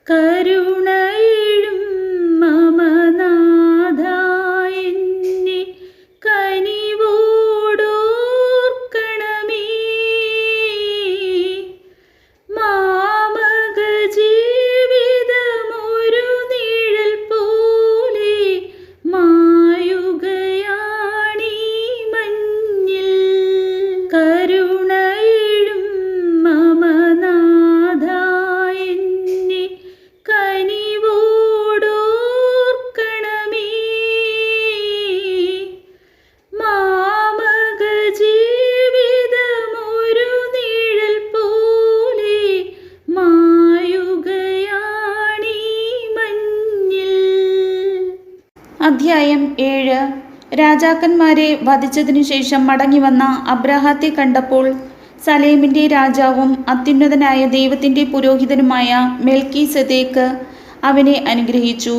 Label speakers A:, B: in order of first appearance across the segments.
A: കരുണയിലും മമനാഥ എന്നെ കനിവോടോർക്കണമേ. മാമക ജീവിതമൊരു നിഴൽ പോലെ മായുകയാണീ മഞ്ഞിൽ. കരുണയിലും മമനാഥ എന്നെ കനിവോടോർക്കണമേ. മാമക ജീവിതമൊരു നിഴൽ പോലെ മായുകയാണീ മഞ്ഞിൽ. അധ്യായം 7. രാജാക്കന്മാരെ വധിച്ചതിനു ശേഷം മടങ്ങിവന്ന അബ്രാഹത്തെ കണ്ടപ്പോൾ സലേമിൻ്റെ രാജാവും അത്യുന്നതനായ ദൈവത്തിൻ്റെ പുരോഹിതനുമായ മെൽക്കീസെദേക്ക് അവനെ അനുഗ്രഹിച്ചു.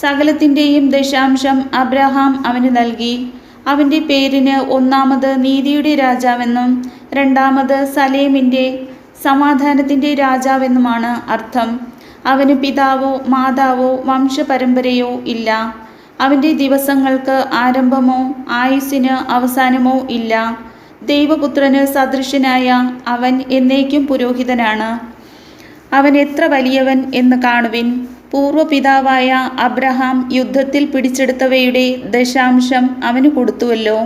A: സകലത്തിൻ്റെയും ദശാംശം അബ്രാഹാം അവന് നൽകി. അവൻ്റെ പേരിന് ഒന്നാമത് നീതിയുടെ രാജാവെന്നും രണ്ടാമത് സലേമിൻ്റെ സമാധാനത്തിൻ്റെ രാജാവെന്നുമാണ് അർത്ഥം. അവന് പിതാവോ മാതാവോ വംശപരമ്പരയോ ഇല്ല. അവൻ്റെ ദിവസങ്ങൾക്ക് ആരംഭമോ ആയുസ്സിന് അവസാനമോ ഇല്ല. ദൈവപുത്രന് സദൃശനായ അവൻ എന്നേക്കും പുരോഹിതനാണ്. അവൻ എത്ര വലിയവൻ എന്ന് കാണുവിൻ. പൂർവ്വപിതാവായ അബ്രഹാം യുദ്ധത്തിൽ പിടിച്ചെടുത്തവയുടെ ദശാംശം അവന് കൊടുത്തുവല്ലോ.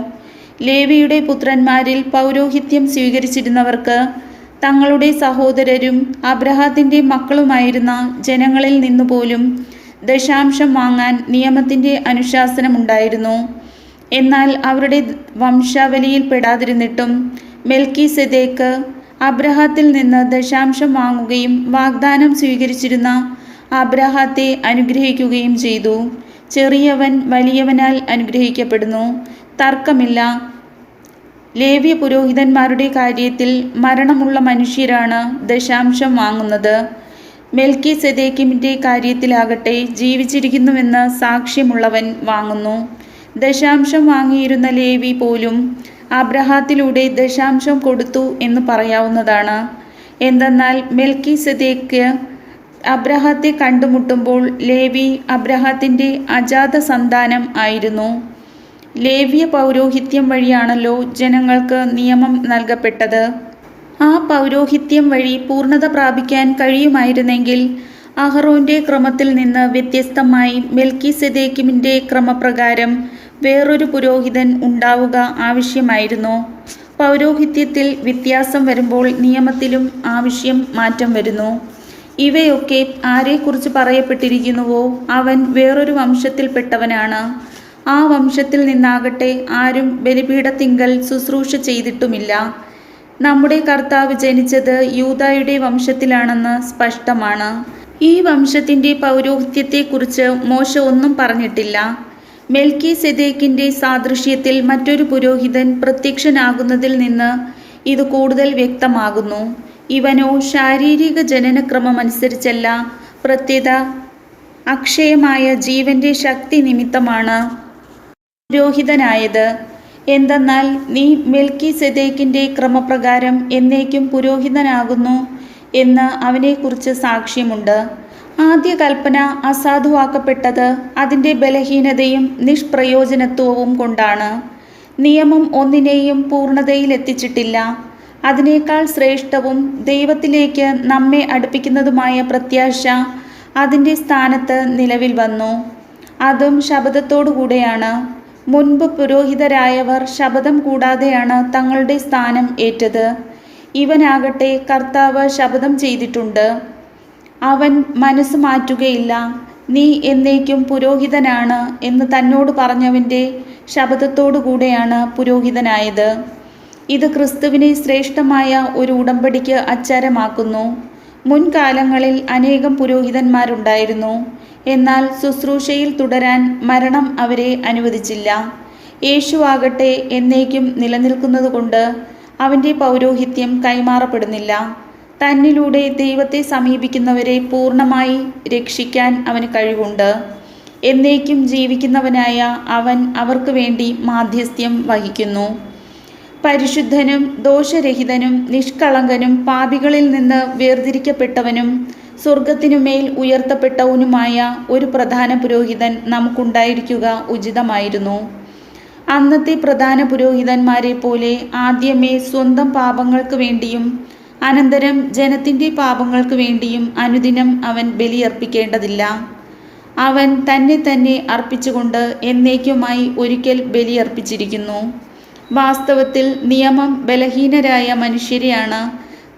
A: ലേവിയുടെ പുത്രന്മാരിൽ പൗരോഹിത്യം സ്വീകരിച്ചിരുന്നവർക്ക് തങ്ങളുടെ സഹോദരരും അബ്രഹാത്തിൻ്റെ മക്കളുമായിരുന്ന ജനങ്ങളിൽ നിന്നുപോലും ദശാംശം വാങ്ങാൻ നിയമത്തിൻ്റെ അനുശാസനമുണ്ടായിരുന്നു. എന്നാൽ അവരുടെ വംശാവലിയിൽ പെടാതിരുന്നിട്ടും മെൽക്കീസെദേക്ക് അബ്രാഹത്തിൽ നിന്ന് ദശാംശം വാങ്ങുകയും വാഗ്ദാനം സ്വീകരിച്ചിരുന്ന അബ്രാഹത്തെ അനുഗ്രഹിക്കുകയും ചെയ്തു. ചെറിയവൻ വലിയവനാൽ അനുഗ്രഹിക്കപ്പെടുന്നു. തർക്കമില്ല. ലേവ്യ പുരോഹിതന്മാരുടെ കാര്യത്തിൽ മരണമുള്ള മനുഷ്യരാണ് ദശാംശം വാങ്ങുന്നത്. മെൽക്കീസെദേക്കിൻ്റെ കാര്യത്തിലാകട്ടെ ജീവിച്ചിരിക്കുന്നുവെന്ന് സാക്ഷ്യമുള്ളവൻ വാങ്ങുന്നു. ദശാംശം വാങ്ങിയിരുന്ന ലേവി പോലും അബ്രാഹത്തിലൂടെ ദശാംശം കൊടുത്തു എന്ന് പറയാവുന്നതാണ്. എന്തെന്നാൽ മെൽക്കീസെദേക്ക് അബ്രാഹത്തെ കണ്ടുമുട്ടുമ്പോൾ ലേവി അബ്രാഹത്തിൻ്റെ അജാത സന്താനം ആയിരുന്നു. ലേവ്യ പൗരോഹിത്യം വഴിയാണല്ലോ ജനങ്ങൾക്ക് നിയമം നൽകപ്പെട്ടത്. ആ പൗരോഹിത്യം വഴി പൂർണ്ണത പ്രാപിക്കാൻ കഴിയുമായിരുന്നെങ്കിൽ അഹറോൻ്റെ ക്രമത്തിൽ നിന്ന് വ്യത്യസ്തമായി മെൽക്കീസെദേക്കിൻ്റെ ക്രമപ്രകാരം വേറൊരു പുരോഹിതൻ ഉണ്ടാവുക ആവശ്യമായിരുന്നു. പൗരോഹിത്യത്തിൽ വ്യത്യാസം വരുമ്പോൾ നിയമത്തിലും ആവശ്യം മാറ്റം വരുന്നു. ഇവയൊക്കെ ആരെക്കുറിച്ച് പറയപ്പെട്ടിരിക്കുന്നുവോ അവൻ വേറൊരു വംശത്തിൽപ്പെട്ടവനാണ്. ആ വംശത്തിൽ നിന്നാകട്ടെ ആരും ബലിപീഠത്തിങ്കൽ ശുശ്രൂഷ ചെയ്തിട്ടുമില്ല. നമ്മുടെ കർത്താവ് ജനിച്ചത് യൂദായുടെ വംശത്തിലാണെന്ന് സ്പഷ്ടമാണ്. ഈ വംശത്തിൻ്റെ പൗരോഹിത്യത്തെക്കുറിച്ച് മോശ ഒന്നും പറഞ്ഞിട്ടില്ല. മെൽക്കീസെദേക്കിൻ്റെ സാദൃശ്യത്തിൽ മറ്റൊരു പുരോഹിതൻ പ്രത്യക്ഷനാകുന്നതിൽ നിന്ന് ഇത് കൂടുതൽ വ്യക്തമാകുന്നു. ഇവനോ ശാരീരിക ജനനക്രമമനുസരിച്ചല്ല, പ്രത്യേക അക്ഷയമായ ജീവൻ്റെ ശക്തി നിമിത്തമാണ് പുരോഹിതനായത്. എന്തെന്നാൽ നീ മെൽക്കീസെദേക്കിൻ്റെ ക്രമപ്രകാരം എന്നേക്കും പുരോഹിതനാകുന്നു എന്ന് അവനെക്കുറിച്ച് സാക്ഷ്യമുണ്ട്. ആദ്യ കൽപ്പന അസാധുവാക്കപ്പെട്ടത് അതിൻ്റെ ബലഹീനതയും നിഷ്പ്രയോജനത്വവും കൊണ്ടാണ്. നിയമം ഒന്നിനെയും പൂർണ്ണതയിലെത്തിച്ചിട്ടില്ല. അതിനേക്കാൾ ശ്രേഷ്ഠവും ദൈവത്തിലേക്ക് നമ്മെ അടുപ്പിക്കുന്നതുമായ പ്രത്യാശ അതിൻ്റെ സ്ഥാനത്ത് നിലവിൽ വന്നു. അതും ശപഥത്തോടുകൂടെയാണ്. മുൻപ് പുരോഹിതരായവർ ശപഥം കൂടാതെയാണ് തങ്ങളുടെ സ്ഥാനം ഏറ്റത്. ഇവനാകട്ടെ കർത്താവ് ശപഥം ചെയ്തിട്ടുണ്ട്. അവൻ മനസ്സ് മാറ്റുകയില്ല. നീ എന്നേക്കും പുരോഹിതനാണ് എന്ന് തന്നോട് പറഞ്ഞവൻ്റെ ശപഥത്തോടുകൂടെയാണ് പുരോഹിതനായത്. ഇത് ക്രിസ്തുവിനെ ശ്രേഷ്ഠമായ ഒരു ഉടമ്പടിക്ക് അച്ചാരമാക്കുന്നു. മുൻകാലങ്ങളിൽ അനേകം പുരോഹിതന്മാരുണ്ടായിരുന്നു. എന്നാൽ ശുശ്രൂഷയിൽ തുടരാൻ മരണം അവരെ അനുവദിച്ചില്ല. യേശുവാകട്ടെ എന്നേക്കും നിലനിൽക്കുന്നതുകൊണ്ട് അവൻ്റെ പൗരോഹിത്യം കൈമാറപ്പെടുന്നില്ല. തന്നിലൂടെ ദൈവത്തെ സമീപിക്കുന്നവരെ പൂർണ്ണമായി രക്ഷിക്കാൻ അവന് കഴിവുണ്ട്. എന്നേക്കും ജീവിക്കുന്നവനായ അവൻ അവർക്ക് വേണ്ടി മാധ്യസ്ഥ്യം വഹിക്കുന്നു. പരിശുദ്ധനും ദോഷരഹിതനും നിഷ്കളങ്കനും പാപികളിൽ നിന്ന് വേർതിരിക്കപ്പെട്ടവനും സ്വർഗത്തിനുമേൽ ഉയർത്തപ്പെട്ടവനുമായ ഒരു പ്രധാന പുരോഹിതൻ നമുക്കുണ്ടായിരിക്കുക ഉചിതമായിരുന്നു. അന്നത്തെ പ്രധാന പുരോഹിതന്മാരെ പോലെ ആദ്യമേ സ്വന്തം പാപങ്ങൾക്ക് വേണ്ടിയും അനന്തരം ജനത്തിൻ്റെ പാപങ്ങൾക്ക് വേണ്ടിയും അനുദിനം അവൻ ബലിയർപ്പിക്കേണ്ടതില്ല. അവൻ തന്നെ അർപ്പിച്ചുകൊണ്ട് എന്നേക്കുമായി ഒരിക്കൽ ബലിയർപ്പിച്ചിരിക്കുന്നു. വാസ്തവത്തിൽ നിയമം ബലഹീനരായ മനുഷ്യരെയാണ്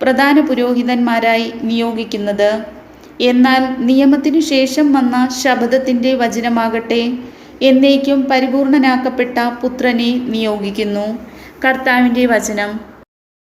A: പ്രധാന പുരോഹിതന്മാരായി നിയോഗിക്കുന്നത്. എന്നാൽ നിയമത്തിനു ശേഷം വന്ന ശബദത്തിൻ്റെ വചനമാകട്ടെ എന്നേക്കും പരിപൂർണനാക്കപ്പെട്ട പുത്രനെ നിയോഗിക്കുന്നു. കർത്താവിൻ്റെ വചനം.